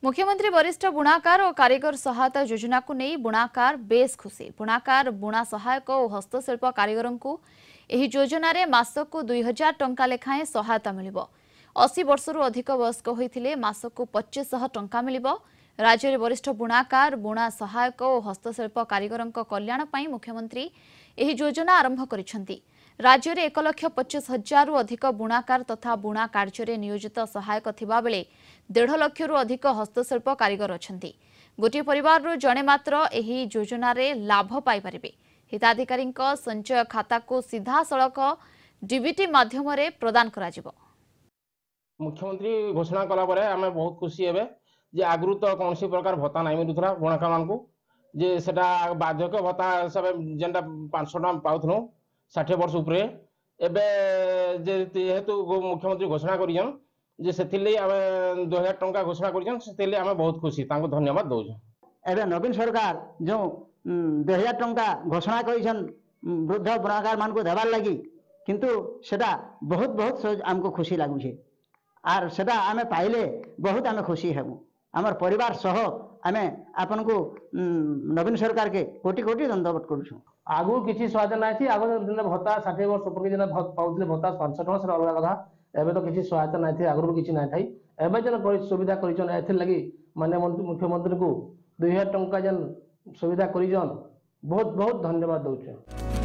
मुख्यमंत्री वरिष्ठ बुणाकार और कारीगर सहायता योजना को नहीं बुणाकार बेस खुशी। बुणाकार बुणा सहायक और हस्तशिल्प कारीगरों को यह योजना रे मासक 2000 टंका लेखाएं सहायता मिलिबो। 80 वर्षरु अधिक वयस्क होइथिले मासक 2500 टंका मिलिबो। राज्य में वरिष्ठ बुणाकार बुणा सहायक और हस्तशिल्प कारीगरों कल्याण पई मुख्यमंत्री यह योजना आरंभ करिसेंती। राज्य में 1,25,000 रु अधिक बुणाकार तथा बुणा कार्य नियोजित सहायक थिबा बेले 1.5 लाख रु अधिक हस्तशिल्प कारीगर अछंती। गोटे परिवार जड़े मात्र एही योजना रे लाभ पाई परिबे। हिताधिकारी संचय खाता को सीधा सड़क डीबीटी माध्यम रे प्रदान करा जिवो। मुख्यमंत्री घोषणा कला परे आमे बहुत खुशी हेबे जे आगु तो कौन प्रकार भत्ता नहीं मिलुथला बुणाकार मान को जे सेटा बाध्यक भत्ता सब जेनटा 500 टका पाउथनु 60 वर्ष उपरे एबे जेहेतु मुख्यमंत्री घोषणा करियन जे सेथिले आमे 2000 टंका घोषणा करियन सेथिले आमे बहुत खुशी तांको धन्यवाद दउछ। एबे नवीन सरकार जो 2000 टंका घोषणा करिछन वृद्ध बुणाकार मान को देबार लागि किंतु सेटा बहुत बहुत हमको खुशी लागुछे आर सेटा आमे पाइले बहुत आमे खुशी हेबु। हमर परिवार सह आमे आपन को नवीन सरकार के कोटि कोटि धन्यवाद करूछु। आगु किसी सहायता नहीं थी। आगु भत्ता 60 वर्ष ऊपर दिन पाउले भत्ता 500 टका से अलग कथा। एबे तो किसी सहायता नहीं थी आगु किसी नहीं थी। एबे जन सुविधा करिजन एथि लगी माने मुख्यमंत्री को 2000 टंका जन सुविधा करिजन बहुत बहुत धन्यवाद दउछ।